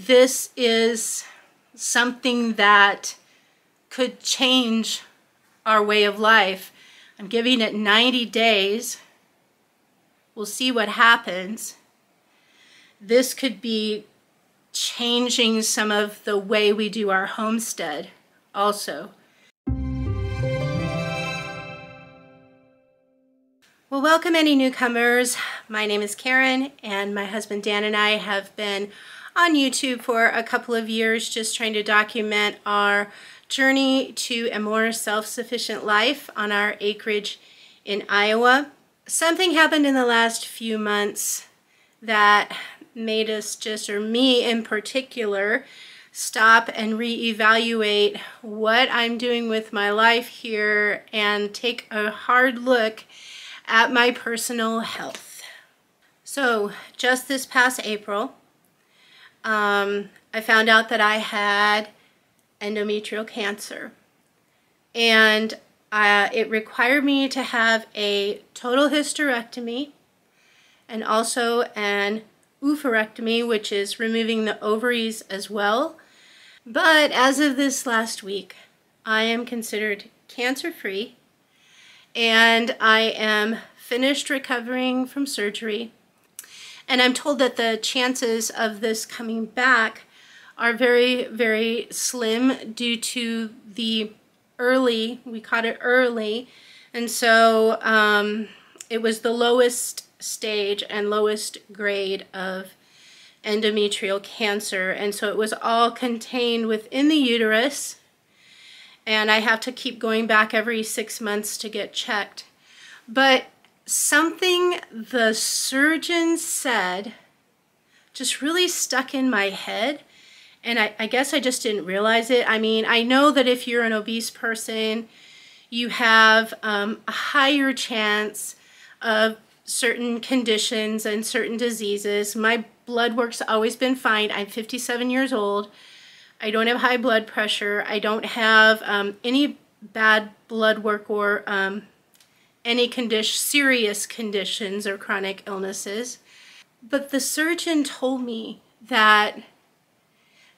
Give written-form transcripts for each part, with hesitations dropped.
This is something that could change our way of life. I'm giving it 90 days. We'll see what happens. This could be changing some of the way we do our homestead also. Well, welcome any newcomers. My name is Karen, and my husband Dan and I have been on YouTube for a couple of years just trying to document our journey to a more self-sufficient life on our acreage in Iowa. Something happened in the last few months that made us just, or me in particular, stop and reevaluate what I'm doing with my life here and take a hard look at my personal health. So just this past April, I found out that I had endometrial cancer, and it required me to have a total hysterectomy and also an oophorectomy, which is removing the ovaries as well. But as of this last week, I am considered cancer-free, and I am finished recovering from surgery. And I'm told that the chances of this coming back are very, very slim due to the early, we caught it early, and so it was the lowest stage and lowest grade of endometrial cancer, and so it was all contained within the uterus, and I have to keep going back every 6 months to get checked. But something the surgeon said just really stuck in my head, and I guess I just didn't realize it. I mean, I know that if you're an obese person, you have a higher chance of certain conditions and certain diseases. My blood work's always been fine. I'm 57 years old. I don't have high blood pressure. I don't have any bad blood work or any serious conditions or chronic illnesses. But the surgeon told me that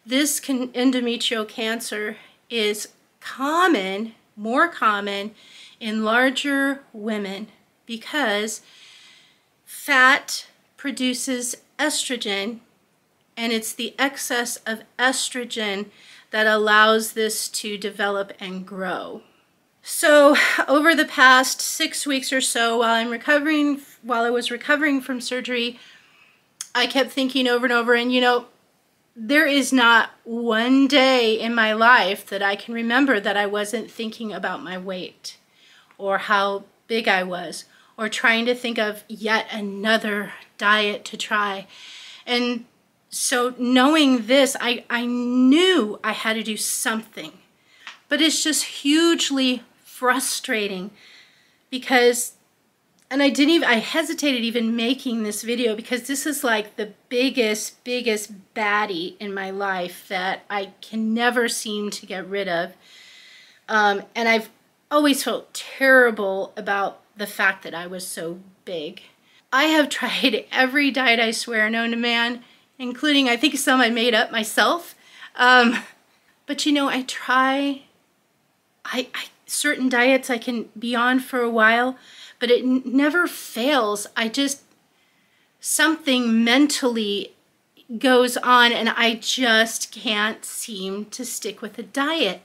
this endometrial cancer is common, more common in larger women because fat produces estrogen, and it's the excess of estrogen that allows this to develop and grow. So over the past 6 weeks or so, while I was recovering from surgery, I kept thinking over and over, and you know, there is not one day in my life that I can remember that I wasn't thinking about my weight or how big I was, or trying to think of yet another diet to try. And so knowing this, I knew I had to do something. But it's just hugely frustrating because, and I hesitated even making this video because this is like the biggest baddie in my life that I can never seem to get rid of. And I've always felt terrible about the fact that I was so big. I have tried every diet, I swear, known to man, including I think some I made up myself. But you know, certain diets I can be on for a while, but it never fails. Something mentally goes on and I just can't seem to stick with a diet.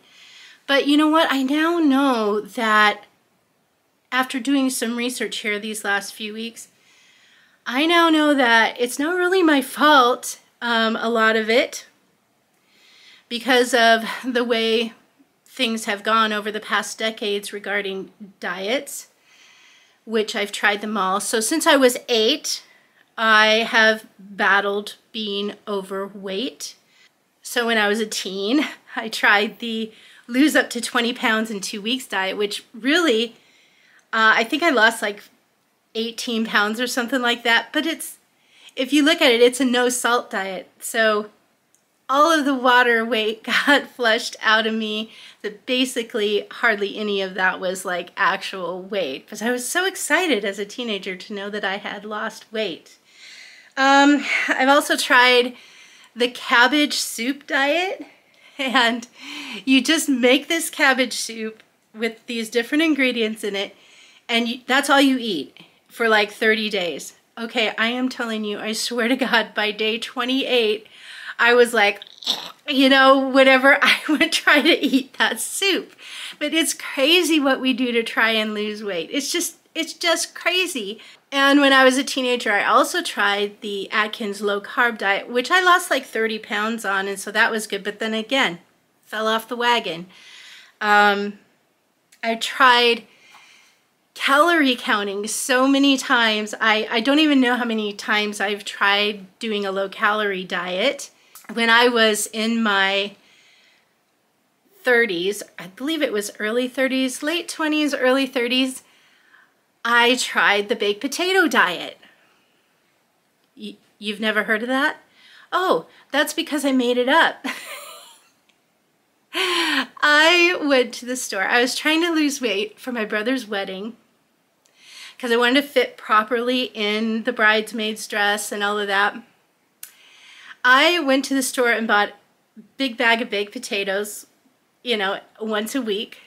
But you know what? I now know that after doing some research here these last few weeks, I now know that it's not really my fault, a lot of it, because of the way things have gone over the past decades regarding diets, which I've tried them all. So since I was 8, I have battled being overweight. So when I was a teen, I tried the lose up to 20 pounds in 2 weeks diet, which really, I think I lost like 18 pounds or something like that. But if you look at it, it's a no salt diet. So all of the water weight got flushed out of me, that basically hardly any of that was like actual weight. Because I was so excited as a teenager to know that I had lost weight. I've also tried the cabbage soup diet. And you just make this cabbage soup with these different ingredients in it, and that's all you eat for like 30 days. Okay, I am telling you, I swear to God, by day 28, I was like, you know, whatever, I would try to eat that soup. But it's crazy what we do to try and lose weight. It's just crazy. And when I was a teenager, I also tried the Atkins low carb diet, which I lost like 30 pounds on, and so that was good. But then again, fell off the wagon. I tried calorie counting so many times. I don't even know how many times I've tried doing a low calorie diet. When I was in my 30s, I believe it was early 30s, late 20s, early 30s, I tried the baked potato diet. You've never heard of that? Oh, that's because I made it up. I went to the store. I was trying to lose weight for my brother's wedding because I wanted to fit properly in the bridesmaid's dress and all of that. I went to the store and bought a big bag of baked potatoes, you know, once a week.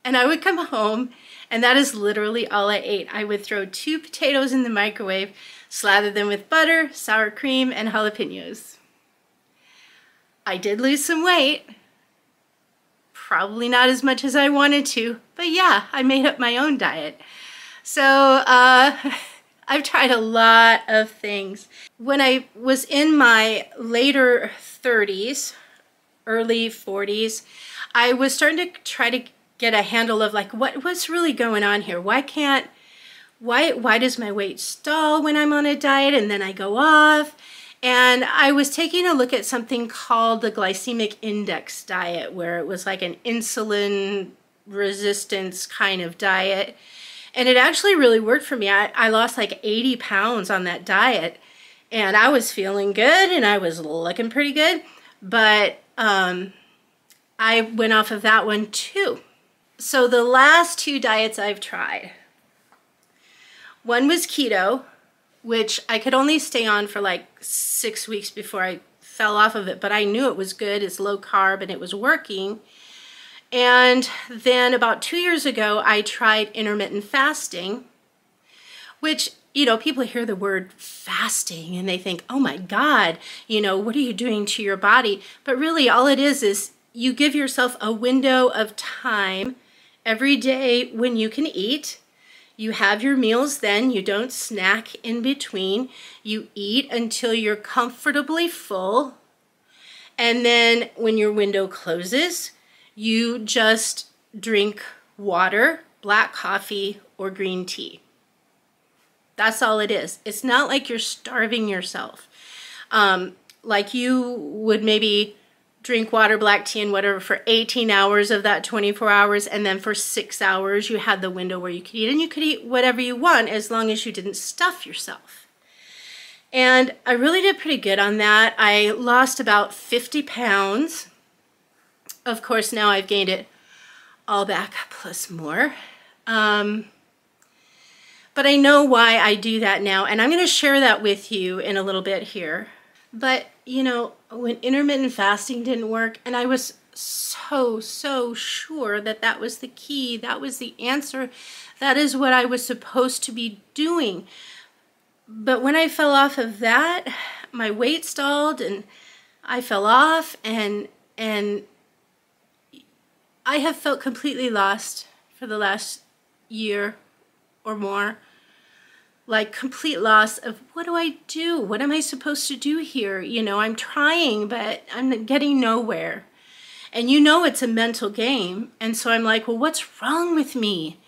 And I would come home, and that is literally all I ate. I would throw 2 potatoes in the microwave, slather them with butter, sour cream, and jalapenos. I did lose some weight. Probably not as much as I wanted to, but yeah, I made up my own diet. So I've tried a lot of things. When I was in my later 30s, early 40s, I was starting to try to get a handle of like what's really going on here. Why does my weight stall when I'm on a diet and then I go off? And I was taking a look at something called the glycemic index diet, where it was like an insulin resistance kind of diet. And it actually really worked for me. I lost like 80 pounds on that diet, and I was feeling good and I was looking pretty good. But I went off of that one too. So the last 2 diets I've tried, one was keto, which I could only stay on for like 6 weeks before I fell off of it, but I knew it was good. It's low carb and it was working. And then about 2 years ago, I tried intermittent fasting, which, you know, people hear the word fasting and they think, oh my God, you know, what are you doing to your body? But really all it is you give yourself a window of time every day when you can eat. You have your meals then, you don't snack in between. You eat until you're comfortably full. And then when your window closes, you just drink water, black coffee, or green tea. That's all it is. It's not like you're starving yourself. Like you would maybe drink water, black tea, and whatever for 18 hours of that 24 hours, and then for 6 hours you had the window where you could eat, and you could eat whatever you want as long as you didn't stuff yourself. And I really did pretty good on that. I lost about 50 pounds. Of course, now I've gained it all back plus more. But I know why I do that now, and I'm going to share that with you in a little bit here. But, you know, when intermittent fasting didn't work, and I was so sure that that was the key, that was the answer, that is what I was supposed to be doing. But when I fell off of that, my weight stalled, and I fell off, and I have felt completely lost for the last year or more. Like complete loss of what do I do? What am I supposed to do here? You know, I'm trying, but I'm getting nowhere. And you know it's a mental game. And so I'm like, well, what's wrong with me?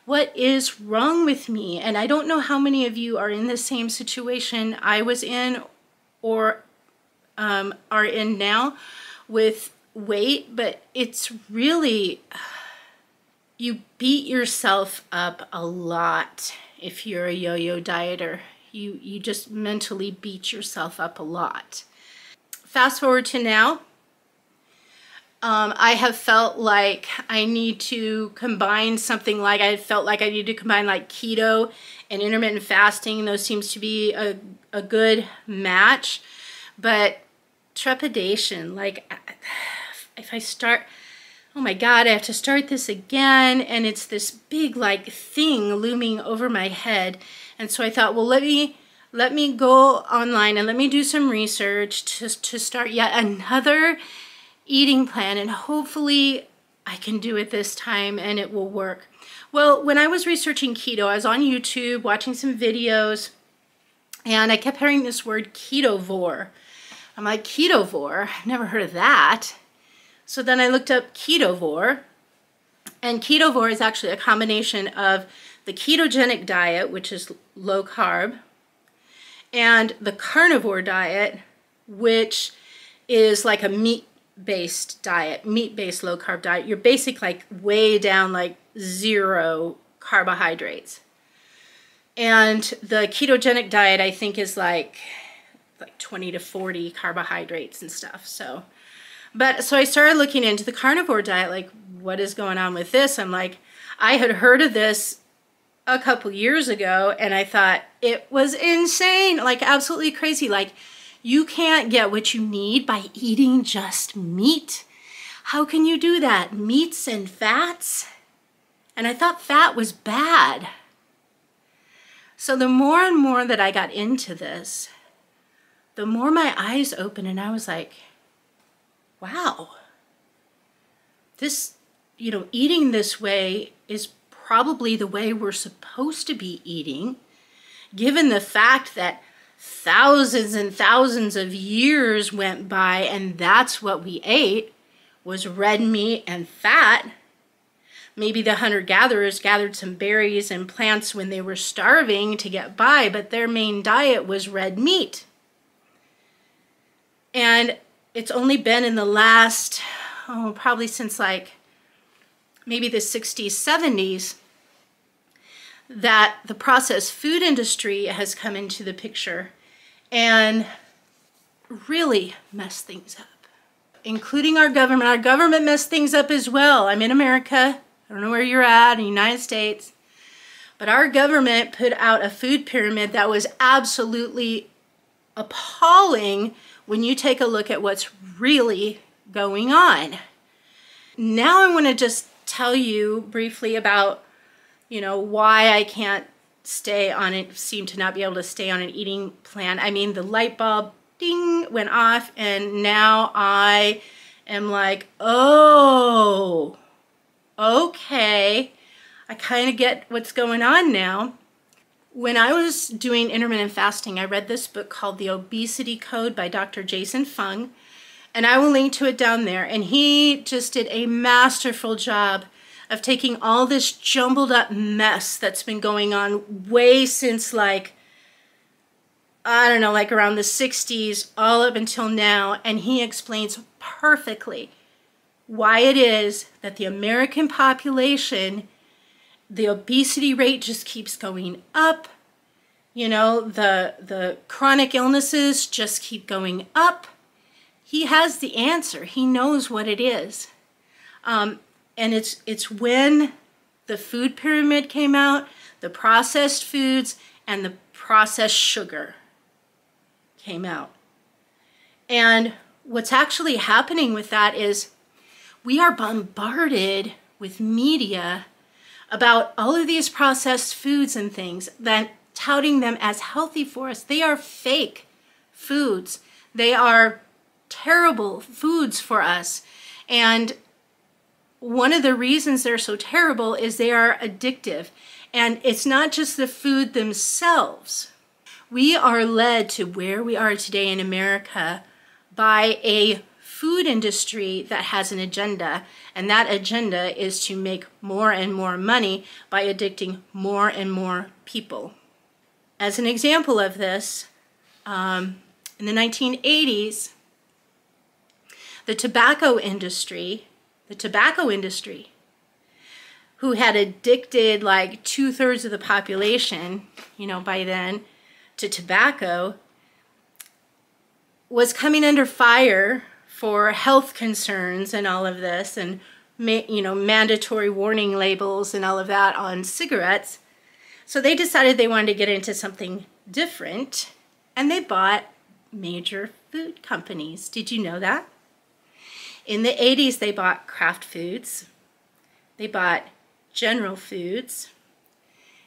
What is wrong with me? And I don't know how many of you are in the same situation I was in or are in now with weight, but it's really, you beat yourself up a lot. If you're a yo-yo dieter, you just mentally beat yourself up a lot. Fast forward to now, I have felt like I need to combine something like, I felt like I need to combine like keto and intermittent fasting. Those seems to be a good match. But trepidation, like if I start, oh my God, I have to start this again, and it's this big like thing looming over my head. And so I thought, well, let me go online and let me do some research to start yet another eating plan, and hopefully I can do it this time and it will work. Well, when I was researching keto, I was on YouTube watching some videos, and I kept hearing this word ketovore. I'm like, ketovore? I've never heard of that. So then I looked up ketovore, and ketovore is actually a combination of the ketogenic diet, which is low carb, and the carnivore diet, which is like a meat-based diet, meat-based low carb diet. You're basically like way down, like 0 carbohydrates. And the ketogenic diet, I think, is like 20 to 40 carbohydrates and stuff. So I started looking into the carnivore diet, like, what is going on with this? I'm like, I had heard of this a couple years ago, and I thought it was insane, like absolutely crazy. Like, you can't get what you need by eating just meat. How can you do that? Meats and fats? And I thought fat was bad. So the more and more that I got into this, the more my eyes opened, and I was like, wow, this, eating this way is probably the way we're supposed to be eating, given the fact that thousands and thousands of years went by and that's what we ate, was red meat and fat. Maybe the hunter-gatherers gathered some berries and plants when they were starving to get by, but their main diet was red meat. And it's only been in the last, probably since like maybe the 60s, 70s, that the processed food industry has come into the picture and really messed things up, including our government. Our government messed things up as well. I'm in America. I don't know where you're at in the United States, but our government put out a food pyramid that was absolutely appalling when you take a look at what's really going on. Now I want to just tell you briefly about, why I can't stay on it, seem to not be able to stay on an eating plan. I mean, the light bulb, ding, went off, and now I am like, oh, okay, I kind of get what's going on now. When I was doing intermittent fasting, I read this book called The Obesity Code by Dr. Jason Fung, and I will link to it down there. And he just did a masterful job of taking all this jumbled up mess that's been going on way since like, I don't know, like around the 60s, all up until now, and he explains perfectly why it is that the American population, the obesity rate just keeps going up. The chronic illnesses just keep going up. He has the answer. He knows what it is. And it's when the food pyramid came out, the processed foods and the processed sugar came out. And what's actually happening with that is we are bombarded with media about all of these processed foods and things, that touting them as healthy for us. They are fake foods. They are terrible foods for us. And one of the reasons they're so terrible is they are addictive. And it's not just the food themselves. We are led to where we are today in America by a food industry that has an agenda, and that agenda is to make more and more money by addicting more and more people. As an example of this, in the 1980s, the tobacco industry, who had addicted like 2/3 of the population, by then, to tobacco, was coming under fire for health concerns and all of this, and mandatory warning labels and all of that on cigarettes. So they decided they wanted to get into something different, and they bought major food companies. Did you know that? In the 80s, they bought Kraft Foods. They bought General Foods.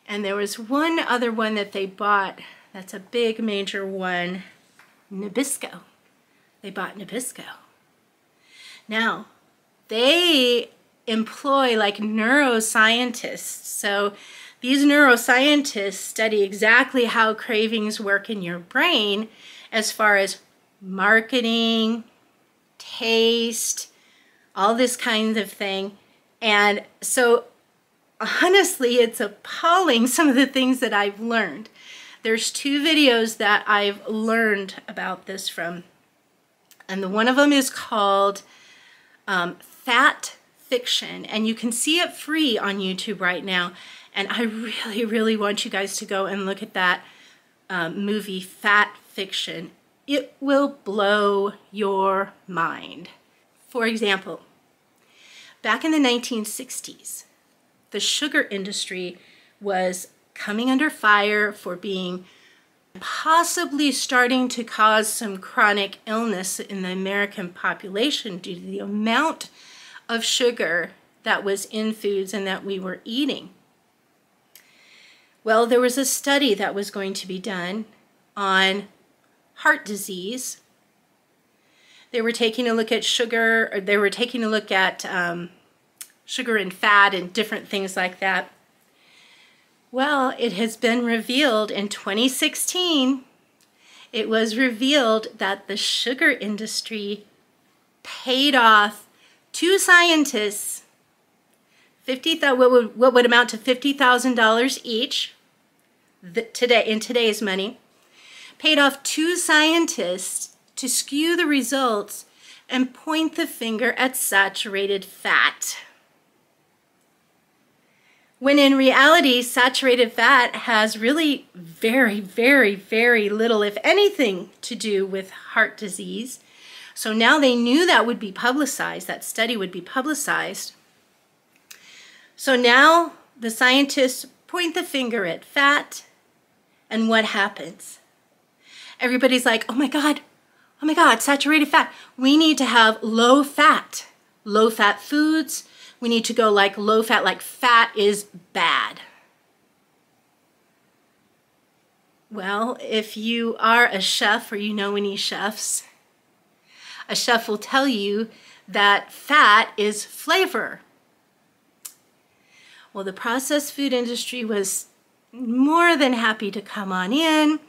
And there was one other one that they bought that's a big major one, Nabisco. They bought Nabisco. Now, they employ like neuroscientists. So these neuroscientists study exactly how cravings work in your brain as far as marketing, taste, all this kind of thing. And so honestly, it's appalling some of the things that I've learned. There's 2 videos that I've learned about this from. And one of them is called Fat Fiction. And you can see it free on YouTube right now. And I really, really want you guys to go and look at that movie, Fat Fiction. It will blow your mind. For example, back in the 1960s, the sugar industry was coming under fire for being possibly starting to cause some chronic illness in the American population due to the amount of sugar that was in foods and that we were eating. Well, there was a study that was going to be done on heart disease. They were taking a look at sugar, or they were taking a look at sugar and fat and different things like that. Well, it has been revealed in 2016, it was revealed that the sugar industry paid off 2 scientists what would amount to $50,000 each today in today's money, paid off 2 scientists to skew the results and point the finger at saturated fat. When in reality, saturated fat has really very, very, very little, if anything, to do with heart disease. So now they knew that would be publicized, that study would be publicized. So now the scientists point the finger at fat, and what happens? Everybody's like, oh my God, saturated fat. We need to have low fat foods. We need to go like low fat, like fat is bad. Well, if you are a chef or you know any chefs, a chef will tell you that fat is flavor. Well, the processed food industry was more than happy to come on in,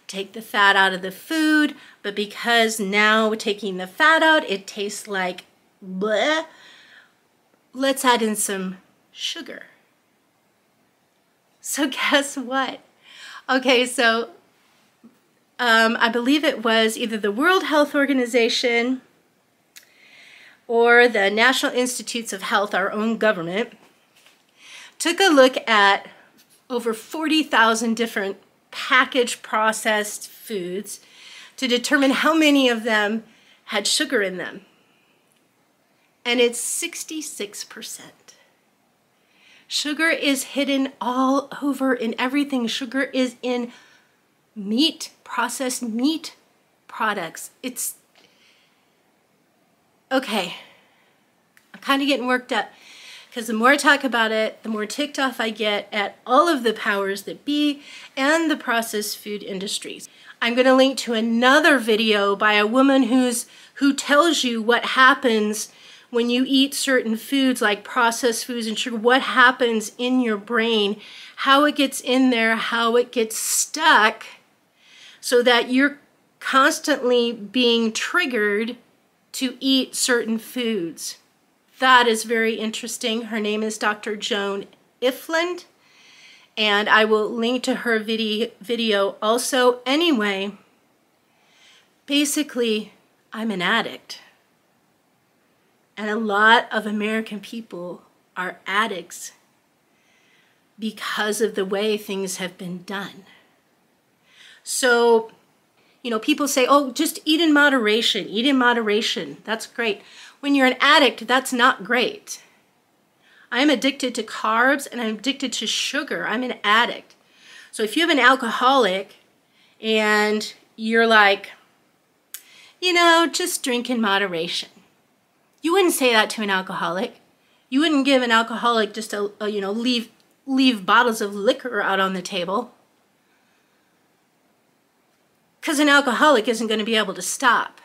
take the fat out of the food, but because now taking the fat out, it tastes like bleh, let's add in some sugar. So guess what? Okay, so I believe it was either the World Health Organization or the National Institutes of Health, our own government, took a look at over 40,000 different packaged processed foods to determine how many of them had sugar in them. And it's 66%. Sugar is hidden all over in everything. Sugar is in meat, processed meat products. It's, okay, I'm kind of getting worked up because the more I talk about it, the more ticked off I get at all of the powers that be and the processed food industries. I'm going to link to another video by a woman who tells you what happens when you eat certain foods like processed foods and sugar, what happens in your brain, how it gets in there, how it gets stuck, so that you're constantly being triggered to eat certain foods. That is very interesting. Her name is Dr. Joan Ifland, and I will link to her video also. Anyway, basically, I'm an addict. And a lot of American people are addicts because of the way things have been done. So, you know, people say, oh, just eat in moderation, eat in moderation. That's great. When you're an addict, that's not great. I'm addicted to carbs and I'm addicted to sugar. I'm an addict. So if you have an alcoholic and you're like, you know, just drink in moderation. You wouldn't say that to an alcoholic. You wouldn't give an alcoholic just you know, leave bottles of liquor out on the table. Because an alcoholic isn't going to be able to stop.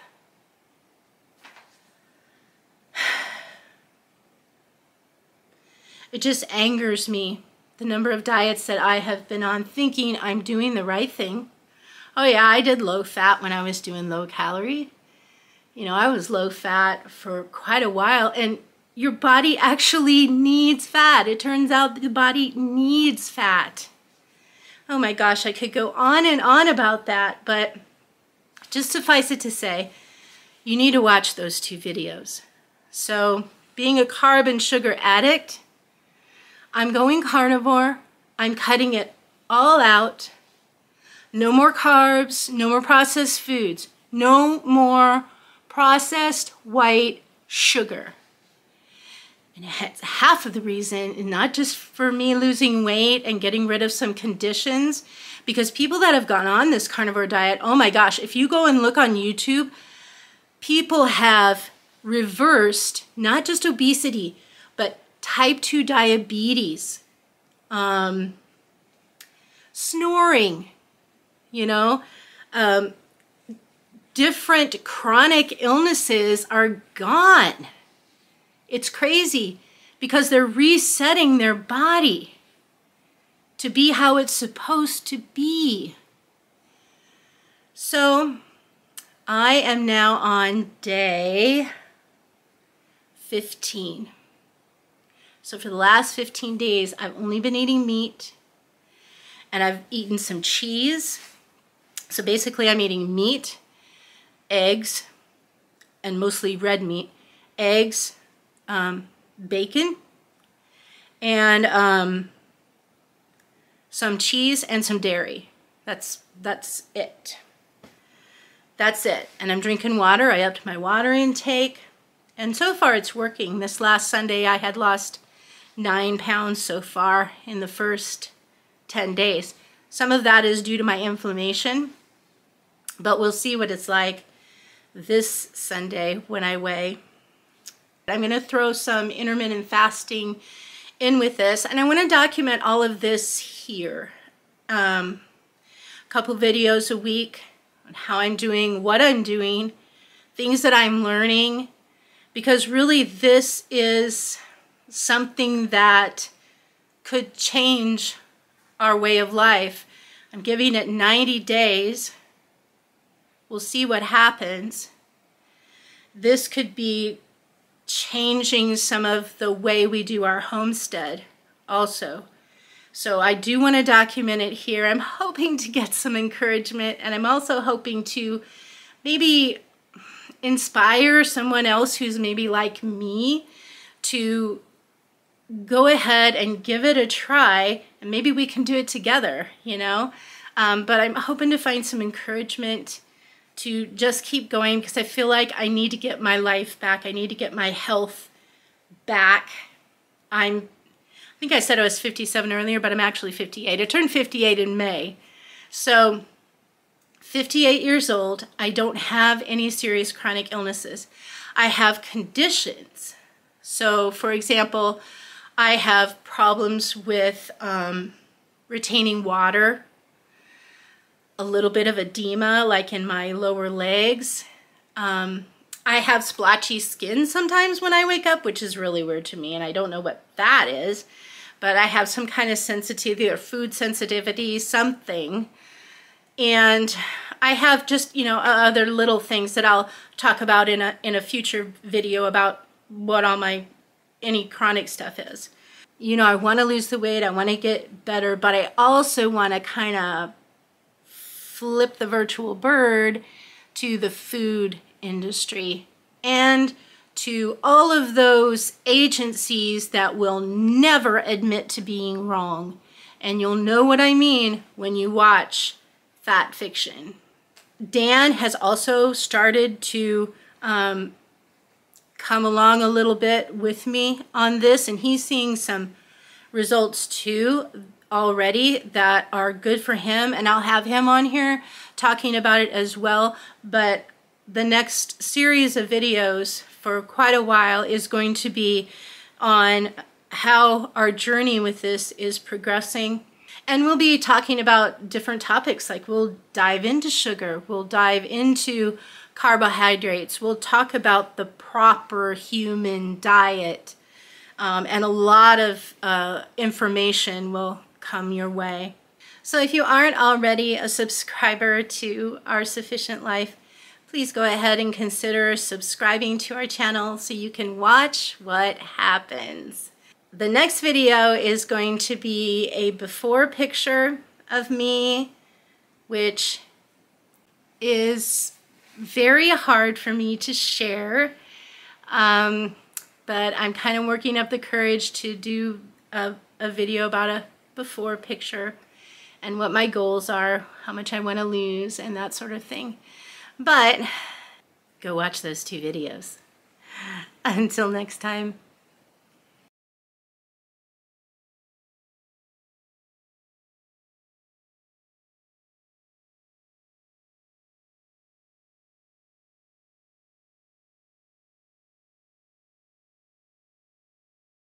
It just angers me, the number of diets that I have been on thinking I'm doing the right thing. Oh yeah, I did low fat when I was doing low calorie. You know, I was low fat for quite a while, and your body actually needs fat. It turns out the body needs fat. Oh my gosh, I could go on and on about that, but just suffice it to say, you need to watch those 2 videos. So, being a carb and sugar addict, I'm going carnivore. I'm cutting it all out. No more carbs, no more processed foods, no more processed white sugar. And it's half of the reason, and not just for me losing weight and getting rid of some conditions, because people that have gone on this carnivore diet, oh my gosh, if you go and look on YouTube, people have reversed not just obesity, but type 2 diabetes, snoring, you know, different chronic illnesses are gone. It's crazy because they're resetting their body to be how it's supposed to be. So I am now on day 15. So for the last 15 days, I've only been eating meat, and I've eaten some cheese. So basically I'm eating meat, eggs, and mostly red meat, eggs, bacon, and some cheese and some dairy. That's it. That's it. And I'm drinking water. I upped my water intake, and so far it's working. This last Sunday I had lost 9 pounds so far in the first 10 days. Some of that is due to my inflammation, but we'll see what it's like this Sunday when I weigh. I'm going to throw some intermittent fasting in with this, and I want to document all of this here. A couple videos a week on how I'm doing, what I'm doing, things that I'm learning, because really this is something that could change our way of life. I'm giving it 90 days. We'll see what happens. This could be changing some of the way we do our homestead also. So I do want to document it here. I'm hoping to get some encouragement, and I'm also hoping to maybe inspire someone else who's maybe like me to go ahead and give it a try, and maybe we can do it together, you know. But I'm hoping to find some encouragement to just keep going, because I feel like I need to get my life back. I need to get my health back. I think I said I was 57 earlier, but I'm actually 58. I turned 58 in May. So 58 years old. I don't have any serious chronic illnesses. I have conditions. So for example, I have problems with retaining water, a little bit of edema like in my lower legs. I have splotchy skin sometimes when I wake up, which is really weird to me, and I don't know what that is, but I have some kind of sensitivity or food sensitivity, something. And I have just, you know, other little things that I'll talk about in a future video about what all my any chronic stuff is. You know, I want to lose the weight, I want to get better, but I also want to kind of flip the virtual bird to the food industry and to all of those agencies that will never admit to being wrong. And you'll know what I mean when you watch Fat Fiction. Dan has also started to come along a little bit with me on this, and he's seeing some results too already that are good for him, and I'll have him on here talking about it as well. But the next series of videos for quite a while is going to be on how our journey with this is progressing. And we'll be talking about different topics, like we'll dive into sugar, we'll dive into carbohydrates, we'll talk about the proper human diet, and a lot of information will come your way. So if you aren't already a subscriber to Our Sufficient Life, please go ahead and consider subscribing to our channel so you can watch what happens. The next video is going to be a before picture of me, which is very hard for me to share, but I'm kind of working up the courage to do a video about a before picture and what my goals are, how much I want to lose, and that sort of thing. But go watch those 2 videos. Until next time.